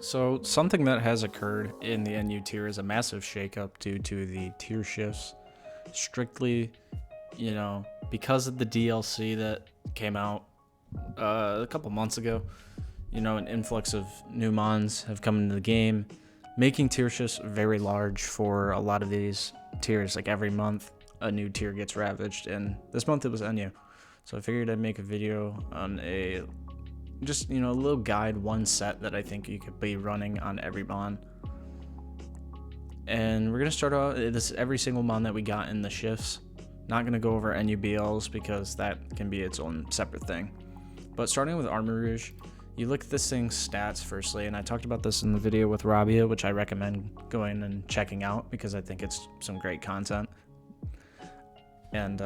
So something that has occurred in the NU tier is a massive shakeup due to the tier shifts. Strictly, because of the DLC that came out a couple months ago, an influx of new mons have come into the game, making tier shifts very large for a lot of these tiers. Like every month, a new tier gets ravaged, and this month it was NU. So I figured I'd make a video on a little guide, one set that I think you could be running on every mon. And we're gonna start out this every single mon that we got in the shifts. Not gonna go over NUBLs because that can be its own separate thing. But starting with Armor Rouge, you look at this thing's stats firstly, and I talked about this in the video with Rabia, which I recommend going and checking out because I think it's some great content. And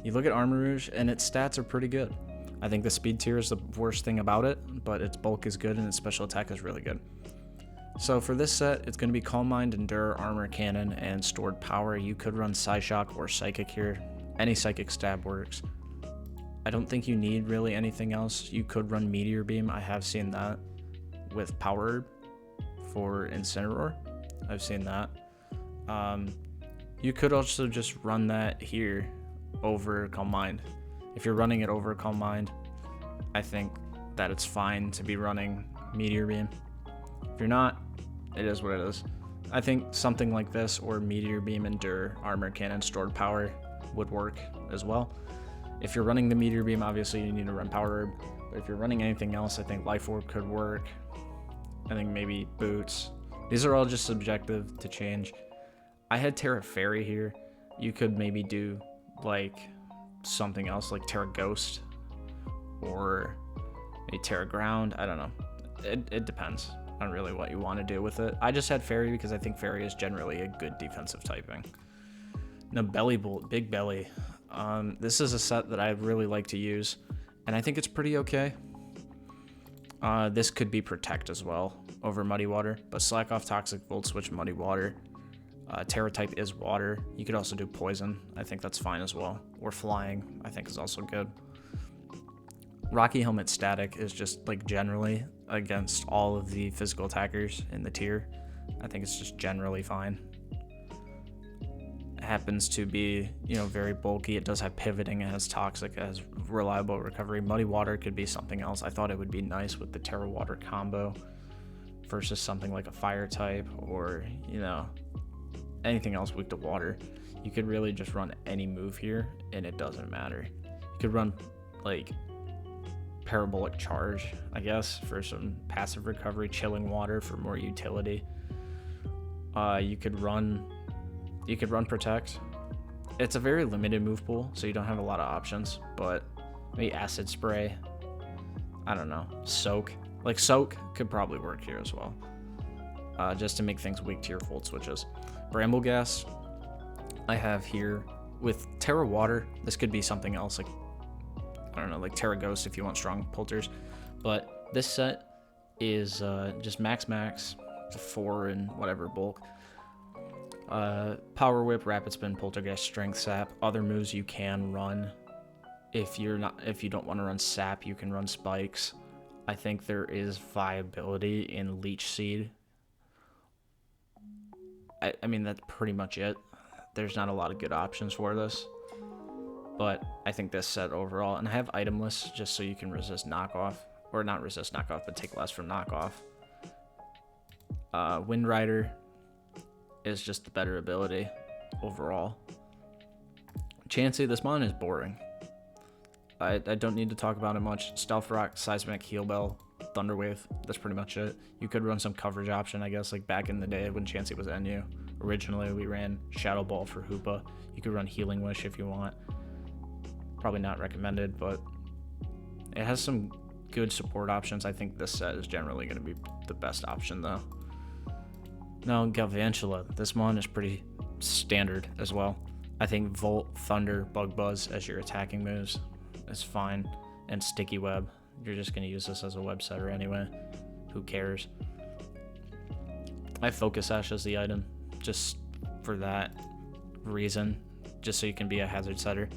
you look at Armor Rouge, and its stats are pretty good. I think the speed tier is the worst thing about it, but its bulk is good and its special attack is really good. So for this set, it's going to be Calm Mind, Endure, Armor Cannon, and Stored Power. You could run Psyshock or Psychic here. Any Psychic Stab works. I don't think you need really anything else. You could run Meteor Beam. I have seen that with Power Herb for Incineroar. I've seen that. You could also just run that here over Calm Mind. If you're running it over Calm Mind, I think that it's fine to be running Meteor Beam. If you're not, it is what it is. I think something like this or Meteor Beam, Endure, Armor Cannon, Stored Power would work as well. If you're running the Meteor Beam, obviously you need to run Power Herb. But if you're running anything else, I think Life Orb could work. I think maybe Boots. These are all just subjective to change. I had Terra Fairy here. You could maybe do like something else like Terra Ghost or maybe Terra Ground. I don't know. It depends on really what you want to do with it. I just had Fairy because I think Fairy is generally a good defensive typing. Now Belly Bolt, Big Belly. This is a set that I really like to use, and I think it's pretty okay. This could be Protect as well over Muddy Water, but Slack Off Toxic, Volt Switch, Muddy Water. Terra type is water. You could also do Poison. I think that's fine as well. Or Flying, I think is also good. Rocky Helmet Static is just like generally against all of the physical attackers in the tier. I think it's just generally fine. It happens to be, very bulky. It does have pivoting. It has Toxic. It has reliable recovery. Muddy Water could be something else. I thought it would be nice with the Terra Water combo versus something like a Fire type or, anything else weak to water. You could really just run any move here and it doesn't matter. You could run like Parabolic Charge, I guess, for some passive recovery, Chilling Water for more utility. You could run Protect. It's a very limited move pool, so you don't have a lot of options, but maybe Acid Spray. I don't know. Soak. Like Soak could probably work here as well. Just to make things weak to your Volt Switches. Bramble Gas, I have here with Terra Water. This could be something else, like, I don't know, like Terra Ghost if you want strong Polters. But this set is just max 4 and whatever bulk. Power Whip, Rapid Spin, Poltergeist, Strength Sap. Other moves you can run. If you don't want to run Sap, you can run Spikes. I think there is viability in Leech Seed. I mean, that's pretty much it. There's not a lot of good options for this. But I think this set overall, and I have item lists just so you can resist knockoff. Or not resist knockoff, but take less from knockoff. Wind Rider is just the better ability overall. Chansey, this mon is boring. I don't need to talk about it much. Stealth Rock, Seismic, Heal Bell, Thunder Wave. That's pretty much it. You could run some coverage option, I guess, like back in the day when Chansey was NU. Originally, we ran Shadow Ball for Hoopa. You could run Healing Wish if you want. Probably not recommended, but it has some good support options. I think this set is generally going to be the best option, though. Now, Galvantula. This mon is pretty standard as well. I think Volt, Thunder, Bug Buzz as your attacking moves is fine. And Sticky Web. You're just going to use this as a web setter anyway. Who cares? I Focus Sash as the item, just for that reason, just so you can be a hazard setter.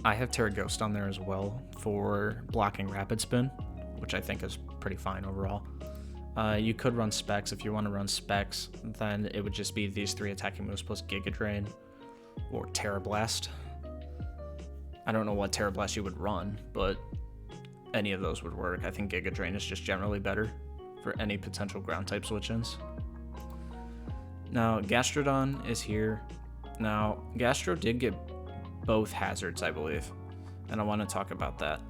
I have Terra Ghost on there as well for blocking Rapid Spin, which I think is pretty fine overall. You could run Specs. If you want to run Specs, then it would just be these 3 attacking moves plus Giga Drain or Terra Blast. I don't know what Terra Blast you would run, but any of those would work. I think Giga Drain is just generally better for any potential ground type switch-ins. Now, Gastrodon is here. Now, Gastro did get both hazards, I believe, and I want to talk about that.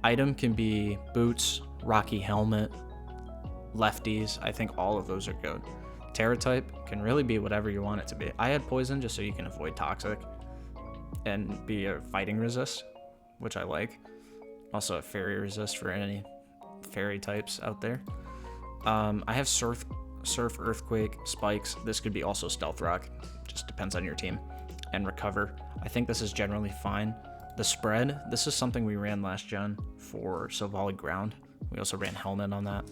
Item can be Boots, Rocky Helmet, Lefties. I think all of those are good. Terra type can really be whatever you want it to be. I had Poison just so you can avoid Toxic and be a Fighting Resist, which I like. Also a Fairy Resist for any Fairy types out there. I have Surf, Earthquake, Spikes. This could be also Stealth Rock. Just depends on your team. And Recover. I think this is generally fine. The spread, this is something we ran last gen for Silvally Ground. We also ran Helmet on that.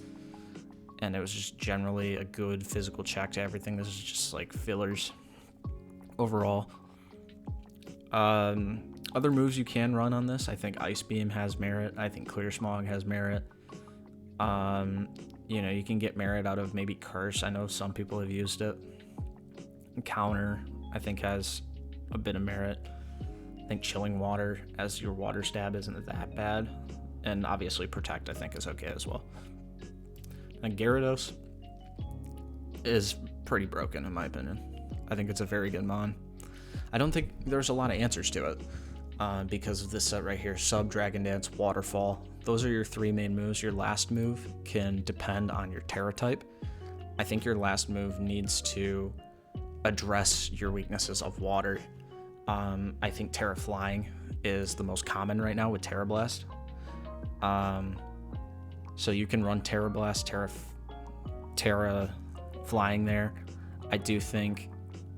And it was just generally a good physical check to everything. This is just like fillers overall. Other moves you can run on this, I think Ice Beam has merit. I think Clear Smog has merit. You know, you can get merit out of maybe Curse. I know some people have used it. Counter, I think, has a bit of merit. I think Chilling Water as your water stab isn't that bad. And obviously Protect, I think, is okay as well. And Gyarados is pretty broken in my opinion. I think it's a very good mon. I don't think there's a lot of answers to it because of this set right here. Sub, Dragon Dance, Waterfall. Those are your 3 main moves. Your last move can depend on your Terra type. I think your last move needs to address your weaknesses of water. I think Terra Flying is the most common right now with Terra Blast. So you can run Terra Blast, Terra Flying there. I do think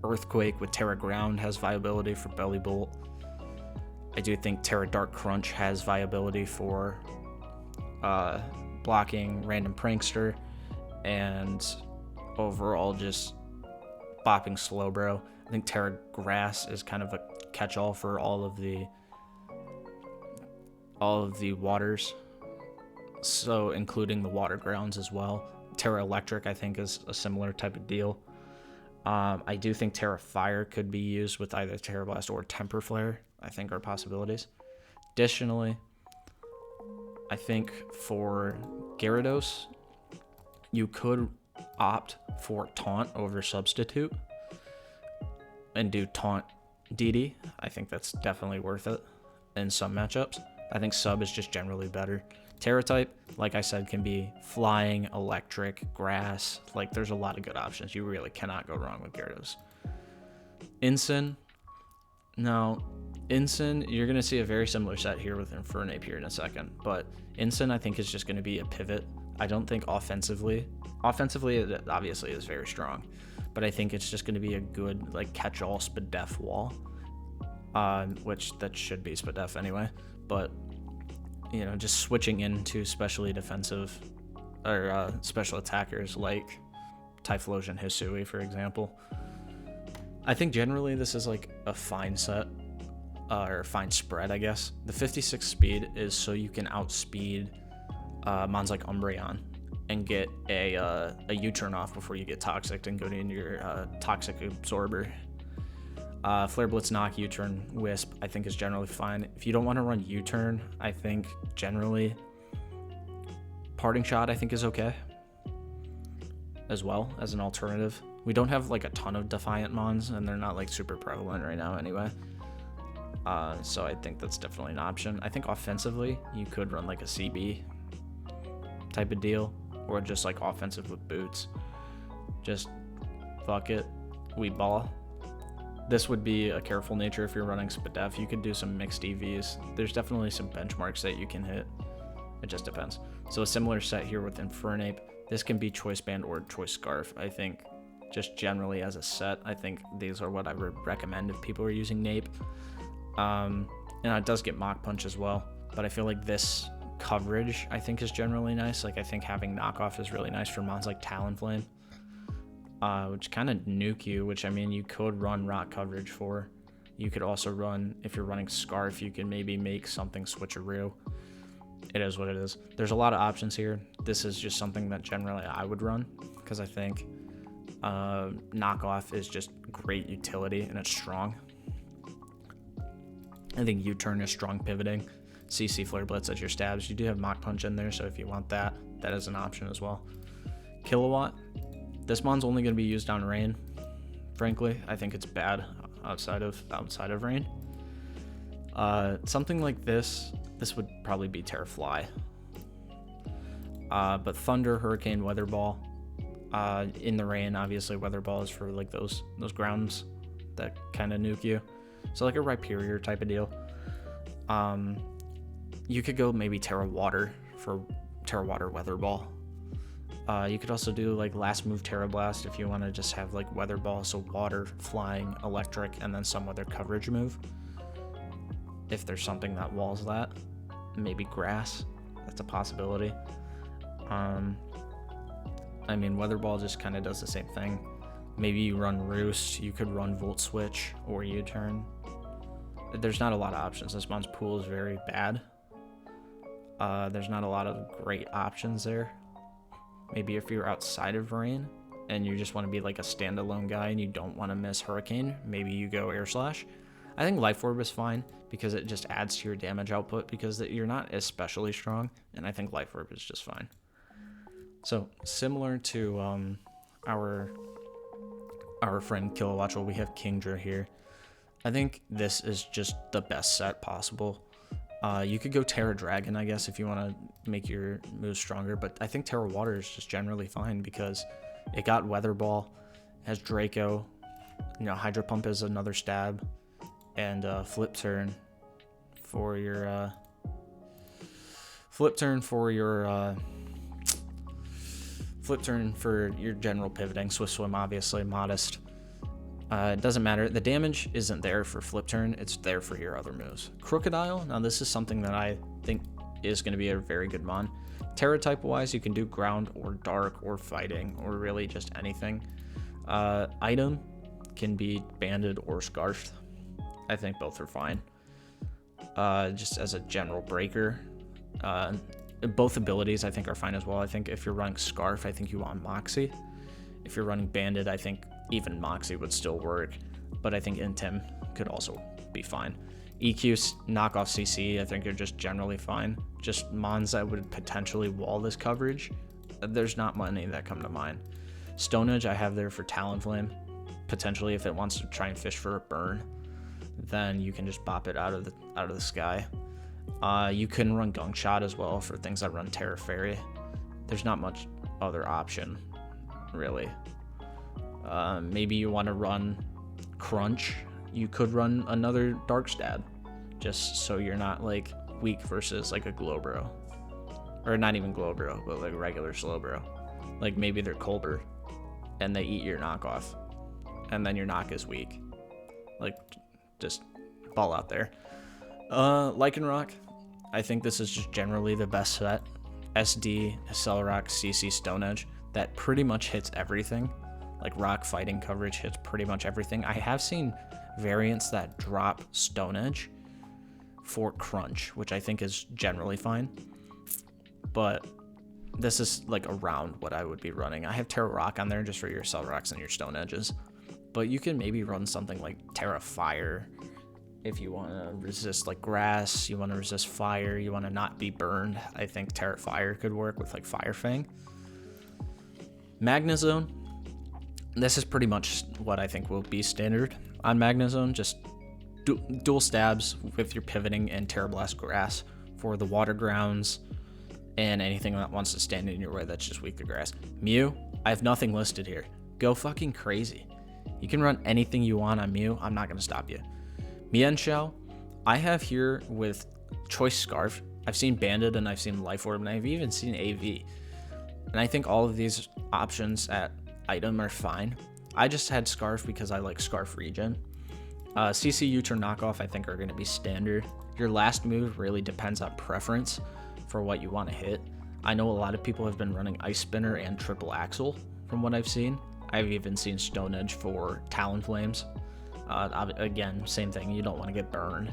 Earthquake with Terra Ground has viability for Belly Bolt. I do think Terra Dark Crunch has viability for blocking Random Prankster and overall just bopping Slowbro. I think Terra Grass is kind of a catch-all for all of the waters, so including the water grounds as well. Terra Electric, I think, is a similar type of deal. I do think Terra Fire could be used with either Terra Blast or Temper Flare, I think are possibilities. Additionally, I think for Gyarados, you could opt for Taunt over Substitute and do Taunt DD. I think that's definitely worth it in some matchups. I think Sub is just generally better. Terra type, like I said, can be Flying, Electric, Grass. Like, there's a lot of good options. You really cannot go wrong with Gyarados. Incin. Now, Incin, you're going to see a very similar set here with Infernape here in a second. But Incin, I think, is just going to be a pivot. I don't think offensively. Offensively, it obviously is very strong. But I think it's just going to be a good, like, catch-all Spadef wall. Which that should be Spadef anyway. But you know, just switching into specially defensive or special attackers like Typhlosion Hisui, for example. I think generally this is like a fine set, or fine spread, I guess. The 56 speed is so you can outspeed mons like Umbreon and get a U-turn off before you get Toxic and go into your Toxic Absorber. Flare Blitz Knock, U-turn, Wisp, I think is generally fine. If you don't want to run U-turn, I think generally Parting Shot I think is okay as well as an alternative. We don't have like a ton of Defiant mons and they're not like super prevalent right now anyway. So I think that's definitely an option. I think offensively you could run like a CB type of deal or just like offensive with Boots. Just fuck it, we ball. This would be a careful nature if you're running Spadef. You could do some mixed EVs. There's definitely some benchmarks that you can hit. It just depends. So a similar set here with Infernape. This can be Choice Band or Choice Scarf. I think just generally as a set, I think these are what I would recommend if people are using Nape. And it does get Mach Punch as well. But I feel like this coverage, I think, is generally nice. Like, I think having Knockoff is really nice for mons like Talonflame. Which kind of nuke you, which I mean you could run rock coverage for. You could also run, if you're running Scarf, you can maybe make something switcheroo. it is what it is. There's a lot of options here. This is just something that generally I would run because I think knockoff is just great utility and it's strong. I think U-turn is strong pivoting. CC Flare Blitz as your stabs. You do have Mach Punch in there, so if you want that, that is an option as well. Kilowatt. This mon's only going to be used on rain. Frankly, I think it's bad outside of rain. Something like this would probably be Terra Fly. But Thunder, Hurricane, Weather Ball. In the rain, obviously, Weather Ball is for like those grounds that kind of nuke you. So like a Rhyperior type of deal. You could go maybe Terra Water for Terra Water Weather Ball. You could also do like last move Terra Blast if you want to just have like Weather Ball, so water, flying, electric, and then some other coverage move. If there's something that walls that, maybe Grass, that's a possibility. I mean, Weather Ball just kind of does the same thing. Maybe you run Roost, you could run Volt Switch or U-turn. There's not a lot of options. This month's pool is very bad. There's not a lot of great options there. Maybe if you're outside of rain and you just want to be like a standalone guy and you don't want to miss Hurricane, maybe you go Air Slash. I think Life Orb is fine because it just adds to your damage output because you're not especially strong, and I think Life Orb is just fine. So similar to our friend Kilowatchel, we have Kingdra here. I think this is just the best set possible. You could go Terra Dragon, I guess, if you want to make your moves stronger, but I think Terra Water is just generally fine because it got Weather Ball, has Draco, Hydro Pump is another stab, and Flip Turn for your general pivoting. Swift Swim, obviously, Modest. It doesn't matter. The damage isn't there for Flip Turn. It's there for your other moves. Crocodile. Now, this is something that I think is going to be a very good mon. Terra type-wise, you can do Ground or Dark or Fighting or really just anything. Item can be Banded or Scarfed. I think both are fine. Just as a general breaker. Both abilities, I think, are fine as well. I think if you're running Scarf, I think you want Moxie. If you're running Banded, I think even Moxie would still work, but I think Intim could also be fine. EQ, knockoff CC, I think are just generally fine. Just mons that would potentially wall this coverage, there's not many that come to mind. Stone Edge I have there for Talonflame. Potentially, if it wants to try and fish for a burn, then you can just bop it out of the sky. You can run Gunk Shot as well for things that run Terra Fairy. There's not much other option, really. Maybe you want to run Crunch. You could run another Dark Stab, just so you're not like weak versus like a Glowbro, or not even Glowbro, but like regular Slowbro. Like maybe they're Colbur, and they eat your knockoff, and then your knock is weak. Like, just ball out there. Lycanroc, I think this is just generally the best set. SD, Accelerock, CC, Stone Edge, that pretty much hits everything. Like rock fighting coverage hits pretty much everything. I have seen variants that drop Stone Edge for Crunch, which I think is generally fine. But this is like around what I would be running. I have Terra Rock on there just for your Accelerox and your Stone Edges. But you can maybe run something like Terra Fire if you want to resist like grass, you want to resist fire, you want to not be burned. I think Terra Fire could work with like Fire Fang. Magnezone. This is pretty much what I think will be standard on Magnezone. Just dual stabs with your pivoting and Terra Blast Grass for the water grounds and anything that wants to stand in your way that's just weak to grass. Mew, I have nothing listed here. Go fucking crazy. You can run anything you want on Mew. I'm not going to stop you. Mienshao, I have here with Choice Scarf. I've seen Banded and I've seen Life Orb and I've even seen AV. And I think all of these options at item are fine. I just had Scarf because I like Scarf regen. CC U-turn knockoff I think are going to be standard. Your last move really depends on preference for what you want to hit. I know a lot of people have been running Ice Spinner and Triple Axle from what I've seen. I've even seen Stone Edge for Talonflames. Again, same thing, you don't want to get burned.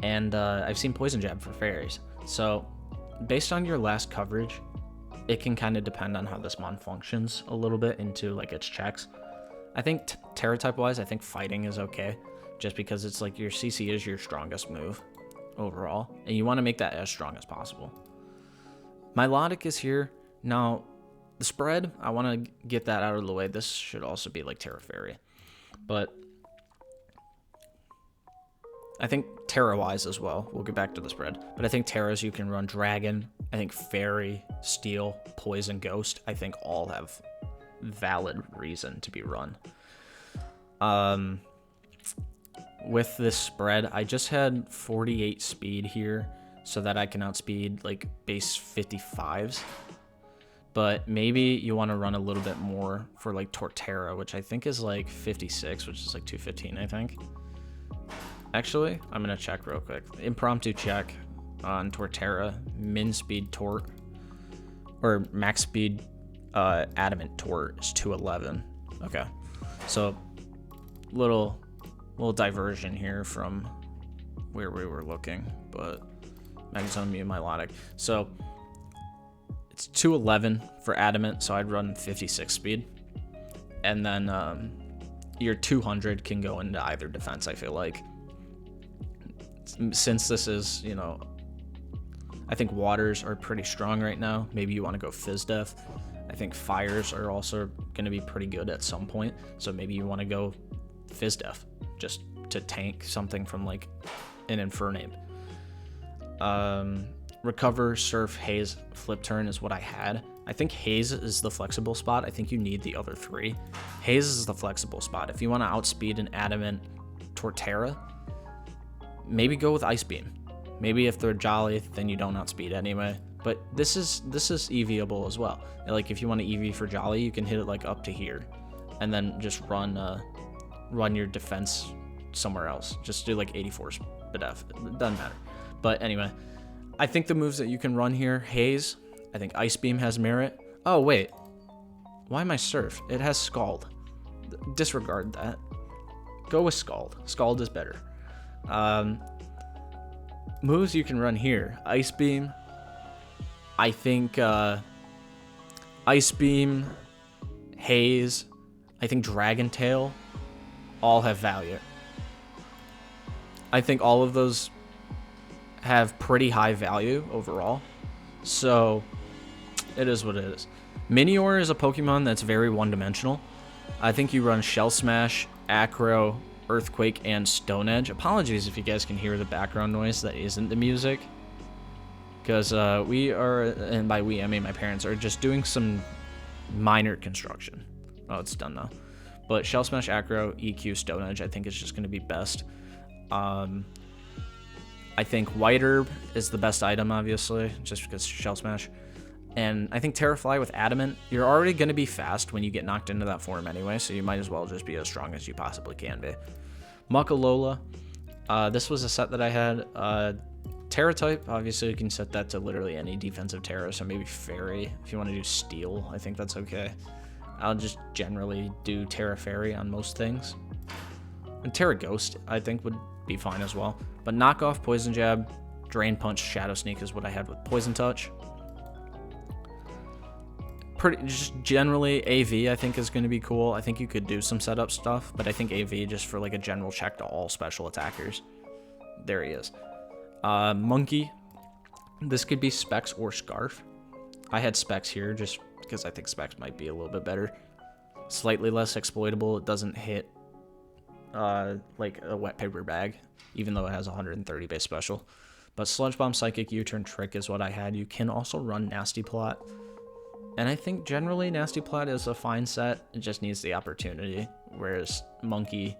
And I've seen Poison Jab for fairies. So based on your last coverage, it can kind of depend on how this mon functions a little bit into like its checks. I think Terra type wise, I think fighting is okay, just because it's like your CC is your strongest move overall, and you want to make that as strong as possible. Milotic is here. Now, the spread, I want to get that out of the way. This should also be like Terra Fairy, but I think Terra-wise as well. We'll get back to the spread. But I think Terras, you can run Dragon. I think Fairy, Steel, Poison, Ghost. I think all have valid reason to be run. With this spread, I just had 48 speed here so that I can outspeed like base 55s. But maybe you want to run a little bit more for like Torterra, which I think is like 56, which is like 215, I think. Actually, I'm going to check real quick. Impromptu check on Torterra. Min speed Tort, or max speed Adamant Tort is 211. Okay. So, little diversion here from where we were looking, but Magnezone Mew Milotic. So, it's 211 for Adamant, so I'd run 56 speed. And then your 200 can go into either defense, I feel like. Since this is, you know, I think waters are pretty strong right now. Maybe you want to go Fizz Def. I think fires are also going to be pretty good at some point. So maybe you want to go Fizz Def just to tank something from like an Infernape. Recover, Surf, Haze, Flip Turn is what I had. I think Haze is the flexible spot. I think you need the other three. Haze is the flexible spot. If you want to outspeed an Adamant Torterra, maybe go with Ice Beam. Maybe if they're Jolly, then you don't outspeed anyway. But this is EVable as well. Like if you want to EV for Jolly, you can hit it like up to here, and then just run your defense somewhere else. Just do like 84 SPDF. It doesn't matter. But anyway, I think the moves that you can run here, Haze. I think Ice Beam has merit. Oh wait, why am I Surf? It has Scald. Disregard that. Go with Scald. Scald is better. Moves you can run here. Ice Beam. I think Ice Beam, Haze, I think Dragon Tail all have value. I think all of those have pretty high value overall. So it is what it is. Minior is a Pokemon that's very one-dimensional. I think you run Shell Smash, Acro, Earthquake, and Stone Edge. Apologies if you guys can hear the background noise that isn't the music, because we are, and by we I mean my parents, are just doing some minor construction. Oh, it's done now. But Shell Smash, Acro, EQ, Stone Edge I think is just going to be best. I think White Herb is the best item, obviously, just because Shell Smash. And I think Terrafly with Adamant, you're already going to be fast when you get knocked into that form anyway, so you might as well just be as strong as you possibly can be. Muckalola, this was a set that I had. Terra type, obviously you can set that to literally any defensive Terra, so maybe Fairy. If you want to do Steel, I think that's okay. I'll just generally do Terra Fairy on most things. And Terra Ghost, I think, would be fine as well. But knock off Poison Jab, Drain Punch, Shadow Sneak is what I had with Poison Touch. Just generally AV I think is going to be cool. I think you could do some setup stuff, but I think AV just for like a general check to all special attackers. There he is. Monkey. This could be Specs or Scarf. I had Specs here just because I think Specs might be a little bit better. Slightly less exploitable. It doesn't hit like a wet paper bag, even though it has 130 base special. But Sludge Bomb, Psychic, U-Turn, Trick is what I had. You can also run Nasty Plot. And I think generally Nasty Plot is a fine set. It just needs the opportunity. Whereas Monkey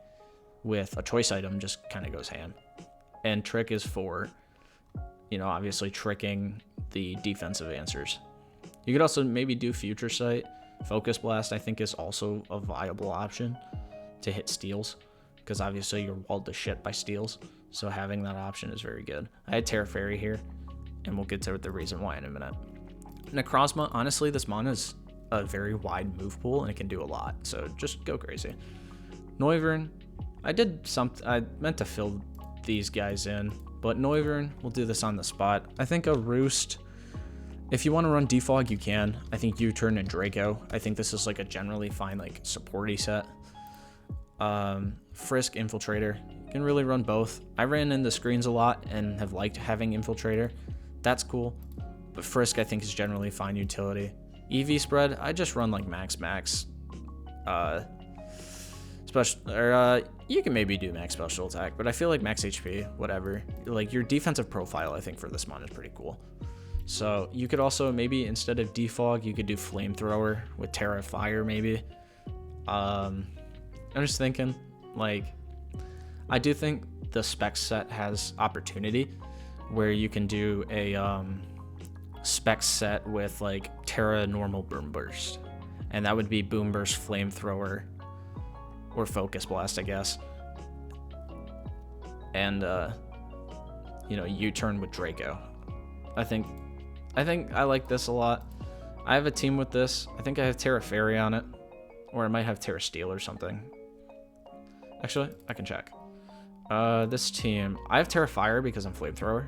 with a choice item just kind of goes ham. And Trick is for, you know, obviously tricking the defensive answers. You could also maybe do Future Sight. Focus Blast I think is also a viable option to hit steals, because obviously you're walled to shit by steals. So having that option is very good. I had Terra Fairy here, and we'll get to the reason why in a minute. Necrozma, honestly, this mon is a very wide move pool, and it can do a lot, so just go crazy. Noivern, I meant to fill these guys in, But Noivern, we'll do this on the spot. I think a Roost, if you want to run Defog, you can. I think U-Turn and Draco. I think this is like a generally fine like supporty set. Frisk, Infiltrator. You can really run both. I ran into screens a lot and have liked having Infiltrator. That's cool. But Frisk, I think, is generally fine utility. EV spread, I just run like max. You can maybe do max special attack, but I feel like max HP, whatever. Like your defensive profile, I think for this mon is pretty cool. So you could also maybe instead of defog, you could do flamethrower with Terra Fire maybe. I'm just thinking, like, I do think the spec set has opportunity where you can do a spec set with like Terra normal Boom Burst, and that would be Boom Burst, Flamethrower, or Focus Blast, I guess. And U-Turn with Draco. I think I like this a lot. I have a team with this. I think I have Terra Fairy on it, or I might have Terra Steel or something. Actually, I can check. This team, I have Terra Fire because I'm Flamethrower,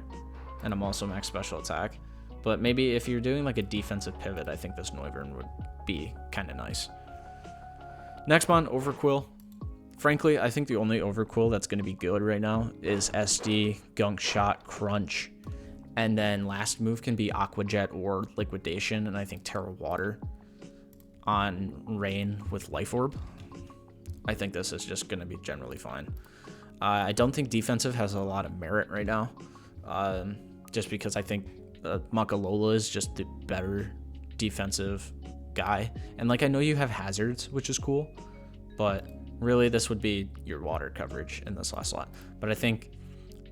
and I'm also max special attack. But maybe if you're doing like a defensive pivot, I think this Noivern would be kind of nice. Next mon, Overquill. Frankly, I think the only Overquill that's going to be good right now is SD, Gunk Shot, Crunch, and then last move can be Aqua Jet or Liquidation, and I think Terra Water on Rain with Life Orb. I think this is just going to be generally fine. I don't think defensive has a lot of merit right now, just because I think Makalola is just the better defensive guy. And like I know you have hazards, which is cool, but really this would be your water coverage in this last slot. But I think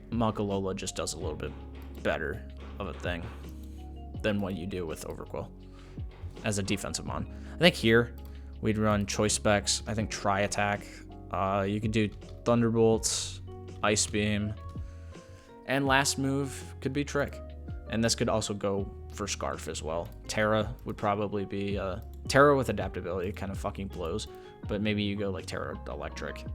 Makalola just does a little bit better of a thing than what you do with Overquill as a defensive mon. I think here we'd run choice specs. I think Tri Attack. You could do Thunderbolts, Ice Beam, and last move could be Trick. And this could also go for Scarf as well. Terra would probably be Terra with adaptability, kind of fucking blows, but maybe you go like Terra Electric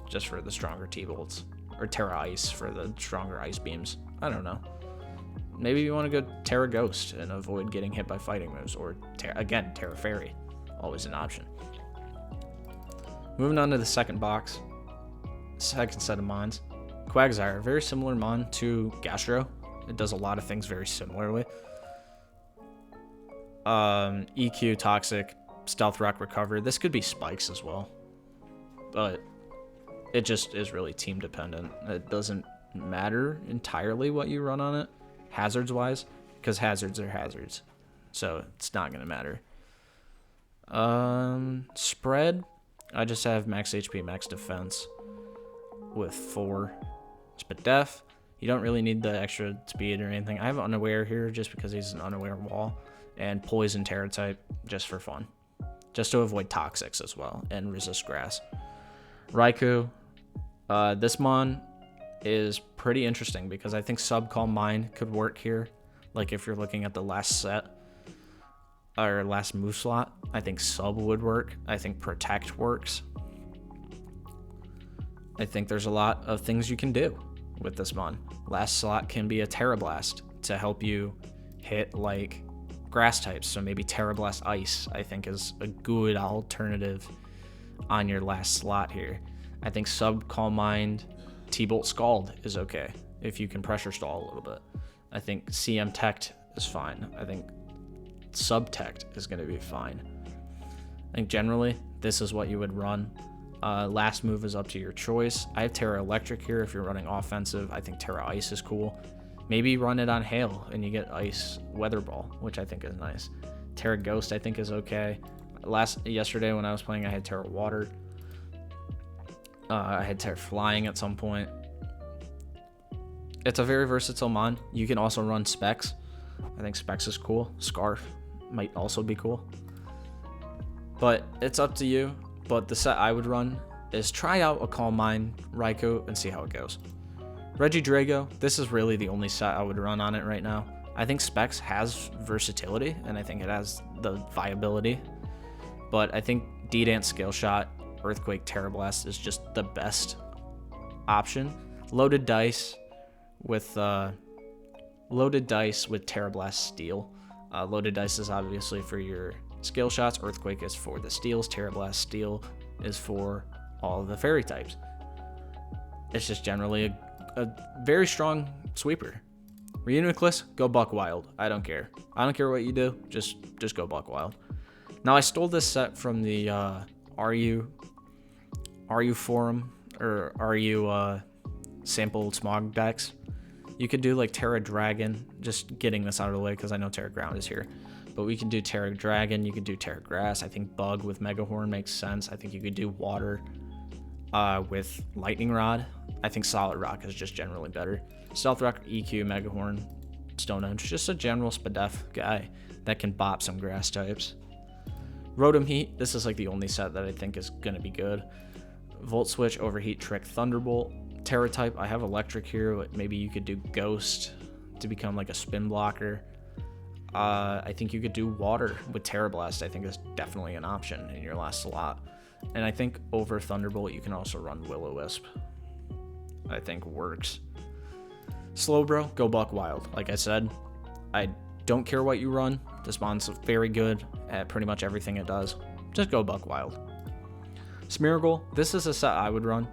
just for the stronger T-Bolts, or Terra Ice for the stronger Ice Beams. I don't know. Maybe you want to go Terra Ghost and avoid getting hit by fighting moves, or again, Terra Fairy, always an option. Moving on to the second box, second set of mons. Quagsire, very similar mon to Gastro. It does a lot of things very similarly. EQ, Toxic, Stealth Rock, Recover. This could be Spikes as well, but it just is really team dependent. It doesn't matter entirely what you run on it, hazards wise, because hazards are hazards, so it's not gonna matter. Spread, I just have max HP, max defense with 4 Spit Def. You don't really need the extra speed or anything. I have Unaware here just because he's an Unaware wall, and Poison Terra type just for fun, just to avoid Toxics as well and resist Grass. Raikou, this mon is pretty interesting because I think Sub Calm Mind could work here. Like if you're looking at the last set or last move slot, I think Sub would work. I think Protect works. I think there's a lot of things you can do with this mon. Last slot can be a Terra Blast to help you hit like grass types, so maybe Terra Blast Ice I think is a good alternative on your last slot here. I think Sub Calm Mind, T-Bolt Scald is okay if you can pressure stall a little bit. I think CM Tect is fine. I think Sub Tect is going to be fine. I think generally this is what you would run. Last move is up to your choice. I have Terra Electric here if you're running offensive. I think Terra Ice is cool. Maybe run it on Hail and you get Ice Weather Ball, which I think is nice. Terra Ghost I think is okay. Yesterday when I was playing, I had Terra Water. I had Terra Flying at some point. It's a very versatile mon. You can also run Specs. I think Specs is cool. Scarf might also be cool. But it's up to you. But the set I would run is try out a Calm Mind Raikou and see how it goes. Regidrago, this is really the only set I would run on it right now. I think Specs has versatility, and I think it has the viability. But I think D-Dance Scale Shot, Earthquake, Terra Blast is just the best option. Loaded Dice with loaded dice with Terra Blast Steel. Loaded dice is obviously for your skill shots. Earthquake is for the steals. Terra Blast Steel is for all of the fairy types. It's just generally a very strong sweeper. Reuniclus, go buck wild. I don't care. I don't care what you do. Just go buck wild. Now, I stole this set from the RU forum, or RU sample smog decks. You could do like Terra Dragon, just getting this out of the way because I know Terra Ground is here. But we can do Terra Dragon, you could do Terra Grass. I think Bug with Megahorn makes sense. I think you could do Water with Lightning Rod. I think Solid Rock is just generally better. Stealth Rock, EQ, Megahorn, Stone Edge, just a general Spadef guy that can bop some grass types. Rotom Heat, this is like the only set that I think is going to be good. Volt Switch, Overheat, Trick, Thunderbolt. Terra type, I have Electric here, but maybe you could do Ghost to become like a spin blocker. I think you could do Water with Terra Blast. I think is definitely an option in your last slot. And I think over Thunderbolt, you can also run Will-O-Wisp. I think works. Slowbro, go buck wild. Like I said, I don't care what you run. This bond's very good at pretty much everything it does. Just go buck wild. Smeargle, this is a set I would run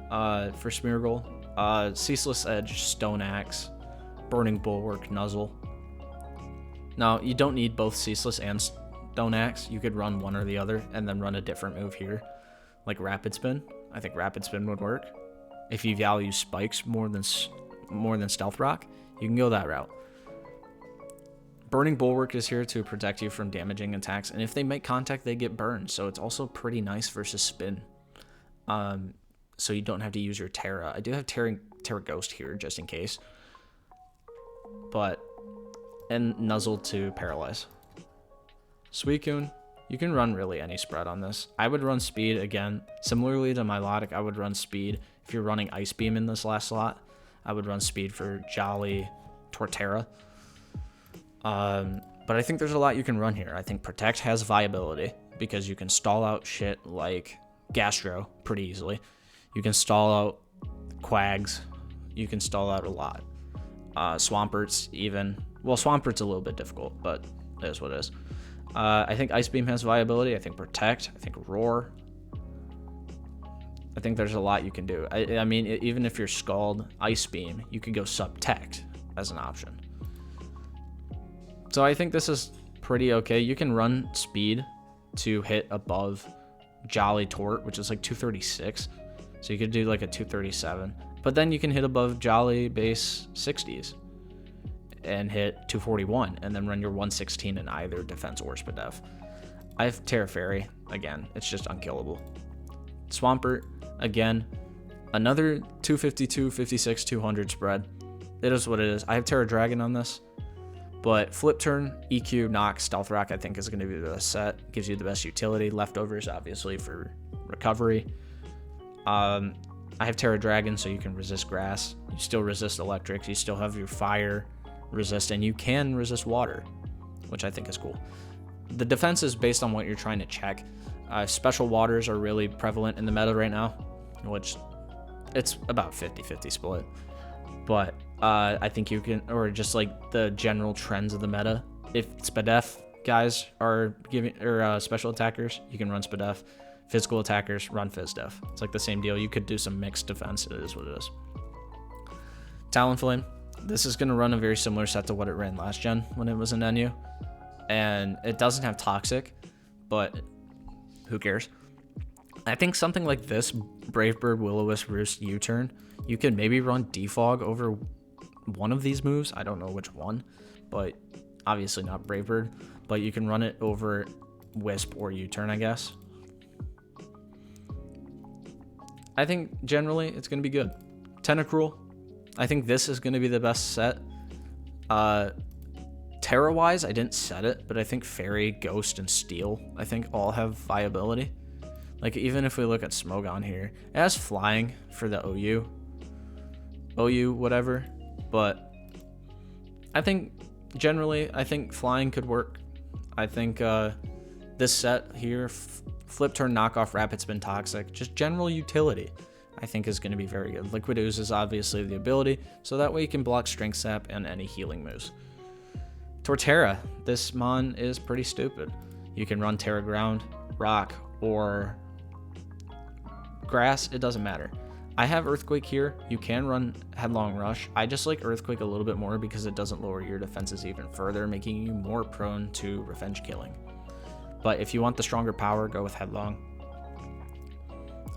for Smeargle. Ceaseless Edge, Stone Axe, Burning Bulwark, Nuzzle. Now, you don't need both Ceaseless and Stone Axe. You could run one or the other and then run a different move here, like Rapid Spin. I think Rapid Spin would work. If you value spikes more than Stealth Rock, you can go that route. Burning Bulwark is here to protect you from damaging attacks, and if they make contact, they get burned, so it's also pretty nice versus Spin. So you don't have to use your Terra. I do have Terra Ghost here, just in case. And Nuzzle to Paralyze. Suicune, you can run really any spread on this. I would run Speed again. Similarly to Milotic, I would run Speed. If you're running Ice Beam in this last slot, I would run Speed for Jolly, Torterra. But I think there's a lot you can run here. I think Protect has viability because you can stall out shit like Gastro pretty easily. You can stall out Quags. You can stall out a lot. Swampert's even. Well, Swampert's a little bit difficult, but it is what it is. I think Ice Beam has viability. I think Protect. I think Roar. I think there's a lot you can do. I mean, even if you're Scald, Ice Beam, you could go Subtect as an option. So I think this is pretty okay. You can run Speed to hit above Jolly Tort, which is like 236. So you could do like a 237. But then you can hit above Jolly base 60s and hit 241 and then run your 116 in either defense or Spadef. I have Terra Fairy. Again, it's just unkillable. Swampert, again, another 252, 56, 200 spread. It is what it is. I have Terra Dragon on this. But Flip Turn, EQ, Nox, Stealth Rock, I think is going to be the best set. Gives you the best utility. Leftovers, obviously, for recovery. I have Terra Dragon, so you can resist grass. You still resist electrics. You still have your fire resist, and you can resist water, which I think is cool. The defense is based on what you're trying to check. Special waters are really prevalent in the meta right now, which it's about 50-50 split. But I think you can, or just like the general trends of the meta. If Spadef guys are giving, or special attackers, you can run Spadef. Physical attackers, run Fizdef. It's like the same deal. You could do some mixed defense. It is what it is. Talonflame. This is going to run a very similar set to what it ran last gen when it was in NU. And it doesn't have Toxic, but who cares? I think something like this, Brave Bird, Will-O-Wisp, Roost, U-Turn, you could maybe run Defog over one of these moves. I don't know which one, but obviously not Brave Bird. But you can run it over Wisp or U-Turn, I guess. I think generally it's going to be good. Tentacruel, I think this is going to be the best set. Terra-wise, I didn't set it, but I think Fairy, Ghost, and Steel, I think all have viability. Like, even if we look at Smogon here, it has Flying for the OU, whatever. But I think, generally, I think Flying could work. I think this set here, Flip Turn, Knockoff, Rapid Spin, Toxic, just general utility. I think is going to be very good. Liquid Ooze is obviously the ability, so that way you can block Strength Sap and any healing moves. Torterra, this mon is pretty stupid. You can run Terra Ground, Rock, or Grass, it doesn't matter. I have Earthquake here. You can run Headlong Rush. I just like Earthquake a little bit more because it doesn't lower your defenses even further, making you more prone to revenge killing. But if you want the stronger power, go with Headlong.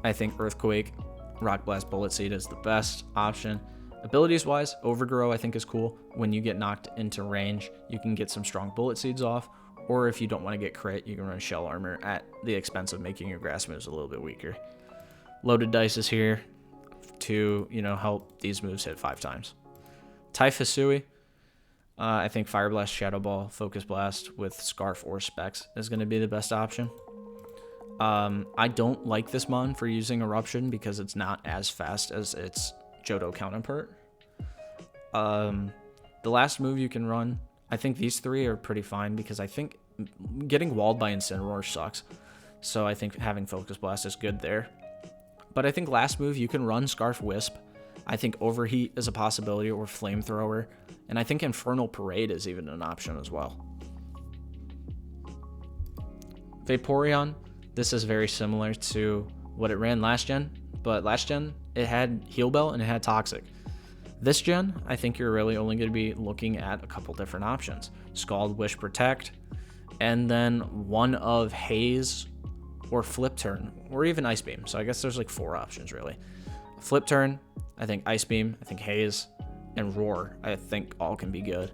I think Earthquake, Rock Blast, Bullet Seed is the best option. Abilities wise, Overgrow I think is cool. When you get knocked into range, you can get some strong Bullet Seeds off. Or if you don't want to get crit, you can run Shell Armor at the expense of making your grass moves a little bit weaker. Loaded Dice is here to, help these moves hit 5 times. Typhusui, I think Fire Blast, Shadow Ball, Focus Blast with Scarf or Specs is going to be the best option. I don't like this mon for using Eruption because it's not as fast as its Johto counterpart. The last move you can run, I think these 3 are pretty fine because I think getting walled by Incineroar sucks. So I think having Focus Blast is good there. But I think last move you can run Scarf Wisp. I think Overheat is a possibility, or Flamethrower. And I think Infernal Parade is even an option as well. Vaporeon, this is very similar to what it ran last gen. But last gen, it had Heal Bell and it had Toxic. This gen, I think you're really only going to be looking at a couple different options. Scald, Wish, Protect, and then one of Haze or Flip Turn, or even Ice Beam. So I guess there's like 4 options really. Flip Turn, I think Ice Beam, I think Haze, and Roar, I think all can be good.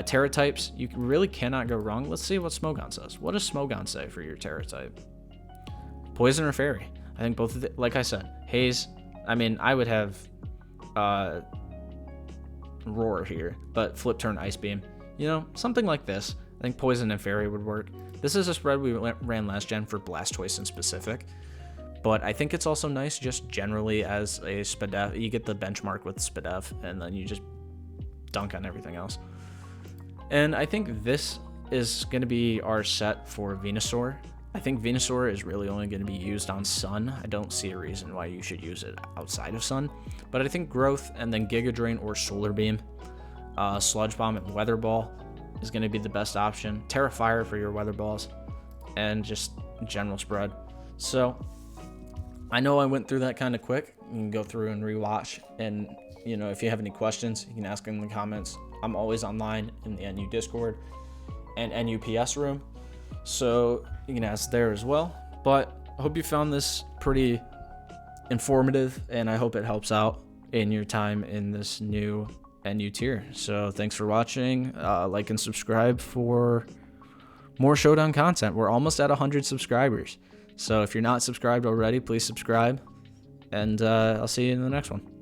Terra types, you really cannot go wrong. Let's see what Smogon says. What does Smogon say for your Terra type? Poison or Fairy? I think both of the, like I said, Haze, I mean, I would have Roar here, but Flip Turn, Ice Beam, something like this. I think Poison and Fairy would work. This is a spread we ran last gen for Blastoise in specific, but I think it's also nice just generally as a Spadef. You get the benchmark with Spadef, and then you just dunk on everything else. And I think this is going to be our set for Venusaur. I think Venusaur is really only going to be used on Sun. I don't see a reason why you should use it outside of Sun, but I think Growth and then Giga Drain or Solar Beam, Sludge Bomb and Weather Ball is going to be the best option. Terra Fire for your Weather Balls, and just general spread. So I know I went through that kind of quick. You can go through and rewatch, and if you have any questions, you can ask them in the comments. I'm always online in the NU Discord and NUPS room, so you can ask there as well. But I hope you found this pretty informative, and I hope it helps out in your time in this new NU tier. So thanks for watching. Like and subscribe for more Showdown content. We're almost at 100 subscribers. So if you're not subscribed already, please subscribe. And I'll see you in the next one.